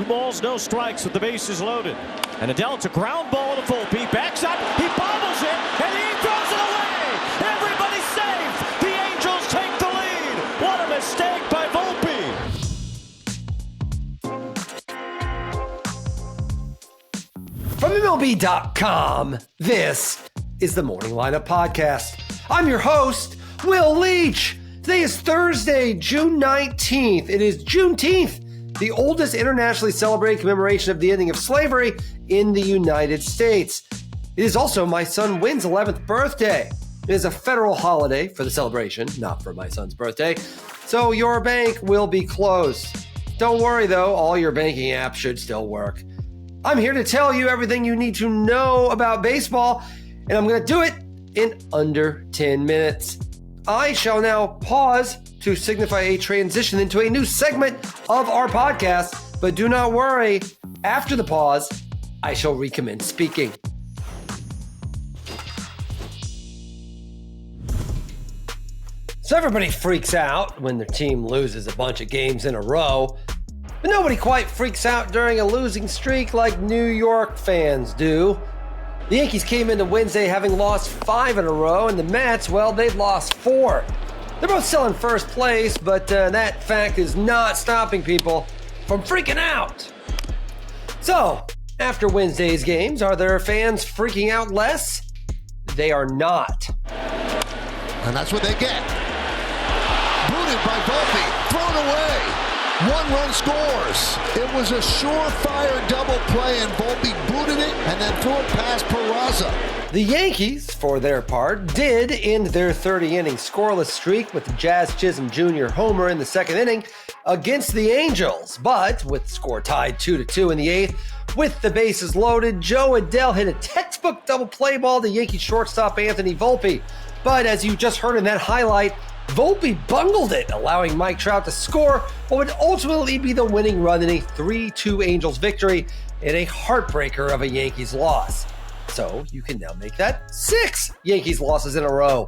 2 balls, no strikes with the bases loaded. And Adele, it's a ground ball to Volpe. Backs up, he bobbles it, and he throws it away. Everybody's safe. The Angels take the lead. What a mistake by Volpe. From MLB.com, this is the Morning Lineup Podcast. I'm your host, Will Leach. Today is Thursday, June 19th. It is Juneteenth, the oldest internationally celebrated commemoration of the ending of slavery in the United States. It is also my son Wynn's 11th birthday. It is a federal holiday for the celebration, not for my son's birthday, so your bank will be closed. Don't worry though, all your banking apps should still work. I'm here to tell you everything you need to know about baseball, and I'm going to do it in under 10 minutes. I shall now pause to signify a transition into a new segment of our podcast, but do not worry, after the pause, I shall recommence speaking. So everybody freaks out when their team loses a bunch of games in a row, but nobody quite freaks out during a losing streak like New York fans do. The Yankees came into Wednesday having lost 5 in a row, and the Mets, well, they've lost 4. They're both still in first place, but that fact is not stopping people from freaking out. So, after Wednesday's games, are there fans freaking out less? They are not. And that's what they get. Booted by Volpe, thrown away. 1 run scores. It was a surefire double play, and Volpe booted it and then threw it past Peraza. The Yankees, for their part, did end their 30-inning scoreless streak with Jazz Chisholm Jr. homer in the second inning against the Angels. But with the score tied 2-2 in the 8th, with the bases loaded, Joe Adele hit a textbook double play ball to Yankee shortstop Anthony Volpe. But as you just heard in that highlight, Volpe bungled it, allowing Mike Trout to score what would ultimately be the winning run in a 3-2 Angels victory in a heartbreaker of a Yankees loss. So you can now make that 6 Yankees losses in a row.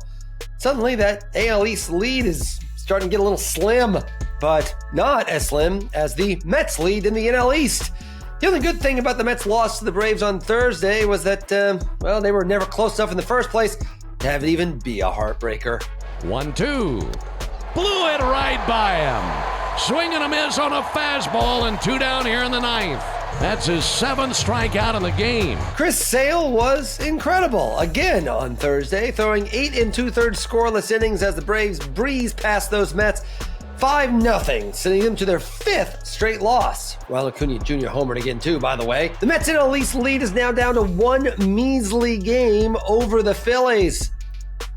Suddenly that AL East lead is starting to get a little slim, but not as slim as the Mets lead in the NL East. The only good thing about the Mets' loss to the Braves on Thursday was that, they were never close enough in the first place to have it even be a heartbreaker. 1-2. Blew it right by him. Swing and a miss on a fastball, and 2 down here in the 9th. That's his 7th strikeout in the game. Chris Sale was incredible again on Thursday, throwing 8 2/3 scoreless innings as the Braves breezed past those Mets 5-0, sending them to their 5th straight loss. Ronald Acuna Jr. homered again too, by the way. The Mets' NL East lead is now down to 1 measly game over the Phillies.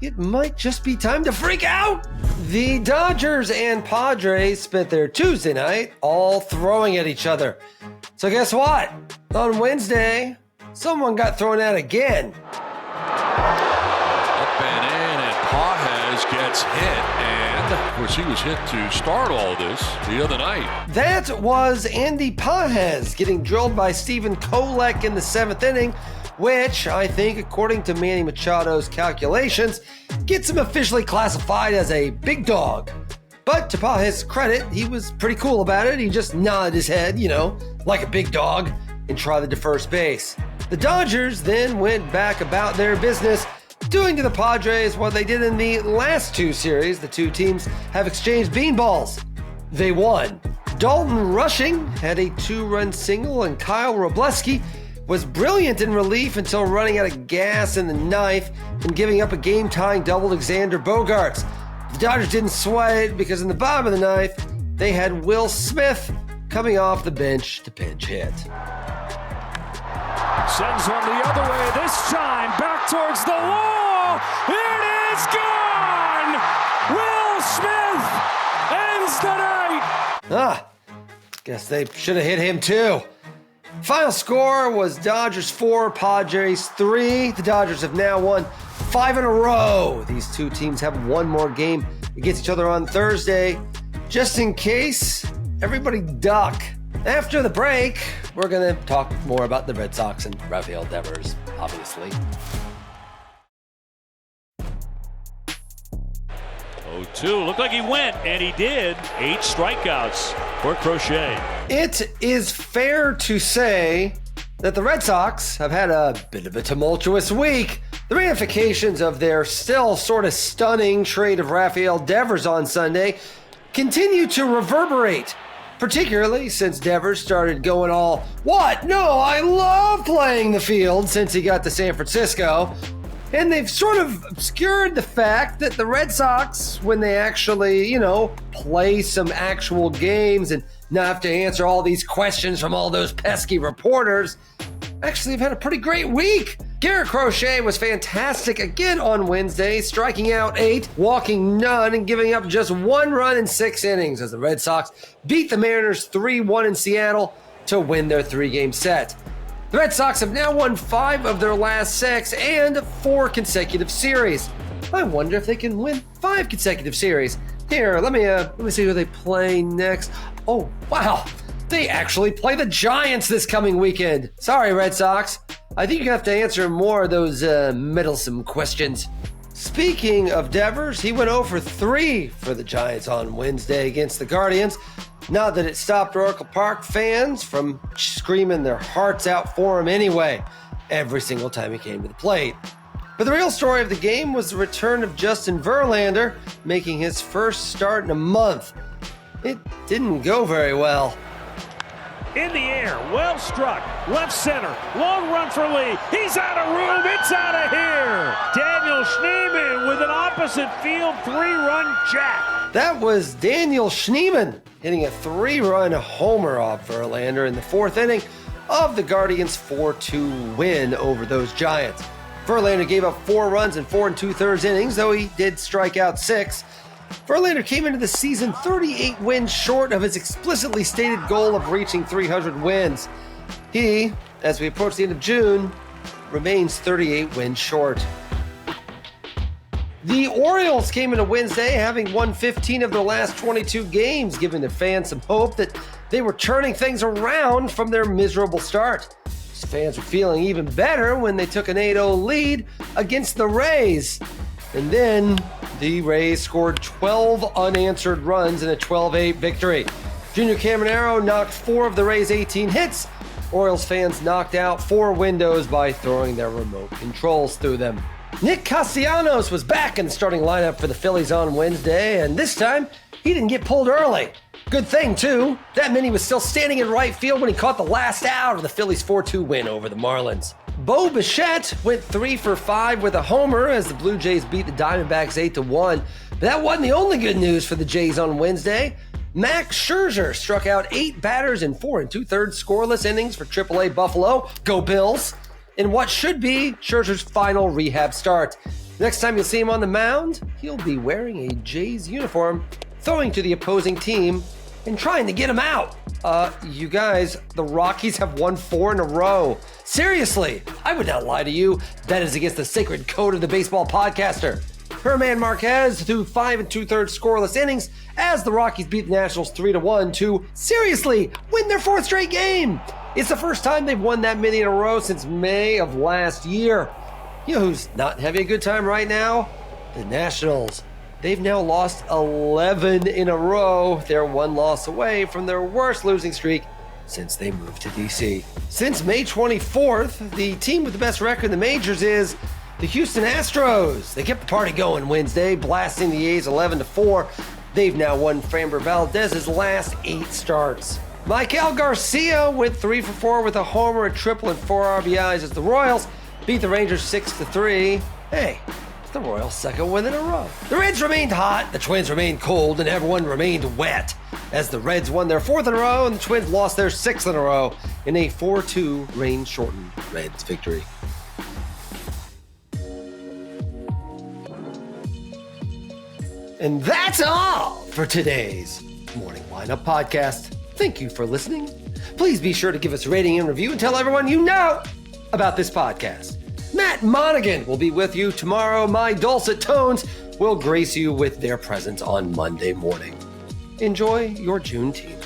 It might just be time to freak out. The Dodgers and Padres spent their Tuesday night all throwing at each other. So guess what? On Wednesday, someone got thrown at again. Up and in, and Pages gets hit. And, of course, he was hit to start all this the other night. That was Andy Pages getting drilled by Stephen Kolek in the 7th inning, which I think, according to Manny Machado's calculations, gets him officially classified as a big dog. But to Pages' credit, he was pretty cool about it. He just nodded his head, like a big dog, and trotted to first base. The Dodgers then went back about their business, doing to the Padres what they did in the last 2 series. The 2 teams have exchanged beanballs. They won. Dalton Rushing had a 2-run single, and Kyle Robleski was brilliant in relief until running out of gas in the 9th and giving up a game-tying double to Xander Bogaerts. The Dodgers didn't sweat it because in the bottom of the 9th, they had Will Smith coming off the bench to pinch hit. Sends one the other way, this time back towards the wall. It is gone! Will Smith ends the night! Guess they should have hit him too. Final score was Dodgers 4, Padres 3. The Dodgers have now won 5 in a row. These 2 teams have 1 more game against each other on Thursday. Just in case, everybody duck. After the break, we're going to talk more about the Red Sox and Rafael Devers, obviously. 0-2. Looked like he went, and he did. 8 strikeouts for Crochet. It is fair to say that the Red Sox have had a bit of a tumultuous week. The ramifications of their still sort of stunning trade of Rafael Devers on Sunday continue to reverberate, particularly since Devers started going all, "What? No, I love playing the field," since he got to San Francisco. And they've sort of obscured the fact that the Red Sox, when they actually, play some actual games and not have to answer all these questions from all those pesky reporters, actually have had a pretty great week. Garrett Crochet was fantastic again on Wednesday, striking out 8, walking none, and giving up just 1 run in 6 innings as the Red Sox beat the Mariners 3-1 in Seattle to win their 3-game set. The Red Sox have now won 5 of their last 6 and 4 consecutive series. I wonder if they can win 5 consecutive series. Here, let me see who they play next. Oh, wow. They actually play the Giants this coming weekend. Sorry, Red Sox. I think you have to answer more of those meddlesome questions. Speaking of Devers, he went 0 for 3 for the Giants on Wednesday against the Guardians. Not that it stopped Oracle Park fans from screaming their hearts out for him anyway, every single time he came to the plate. But the real story of the game was the return of Justin Verlander, making his first start in a month. It didn't go very well. In the air, well struck, left center, long run for Lee. He's out of room, it's out of here. Daniel Schneemann with an opposite field 3-run jack. That was Daniel Schneemann hitting a 3-run homer off Verlander in the 4th inning of the Guardians' 4-2 win over those Giants. Verlander gave up 4 runs in 4 2/3 innings, though he did strike out 6. Verlander came into the season 38 wins short of his explicitly stated goal of reaching 300 wins. He, as we approach the end of June, remains 38 wins short. The Orioles came into Wednesday having won 15 of their last 22 games, giving their fans some hope that they were turning things around from their miserable start. These fans were feeling even better when they took an 8-0 lead against the Rays. And then the Rays scored 12 unanswered runs in a 12-8 victory. Junior Caminero knocked 4 of the Rays' 18 hits. Orioles fans knocked out 4 windows by throwing their remote controls through them. Nick Castellanos was back in the starting lineup for the Phillies on Wednesday, and this time he didn't get pulled early. Good thing, too. That meant he was still standing in right field when he caught the last out of the Phillies' 4-2 win over the Marlins. Bo Bichette went 3 for 5 with a homer as the Blue Jays beat the Diamondbacks 8-1. But that wasn't the only good news for the Jays on Wednesday. Max Scherzer struck out 8 batters in 4 2/3 scoreless innings for AAA Buffalo. Go Bills! In what should be Scherzer's final rehab start. Next time you'll see him on the mound, he'll be wearing a Jays uniform, throwing to the opposing team and trying to get him out. You guys, the Rockies have won 4 in a row. Seriously, I would not lie to you. That is against the sacred code of the baseball podcaster. Herman Marquez threw 5 2/3 scoreless innings as the Rockies beat the Nationals 3-1 to seriously win their 4th straight game. It's the first time they've won that many in a row since May of last year. You know who's not having a good time right now? The Nationals. They've now lost 11 in a row. They're 1 loss away from their worst losing streak since they moved to D.C. Since May 24th, the team with the best record in the majors is the Houston Astros. They kept the party going Wednesday, blasting the A's 11-4. They've now won Framber Valdez's last 8 starts. Maikel Garcia went 3 for 4 with a homer, a triple, and 4 RBIs as the Royals beat the Rangers 6-3. Hey, the Royals' 2nd win in a row. The Reds remained hot, the Twins remained cold, and everyone remained wet as the Reds won their 4th in a row and the Twins lost their 6th in a row in a 4-2 rain-shortened Reds victory. And that's all for today's Morning Lineup Podcast. Thank you for listening. Please be sure to give us a rating and review and tell everyone you know about this podcast. Matt Monaghan will be with you tomorrow. My dulcet tones will grace you with their presence on Monday morning. Enjoy your Juneteenth.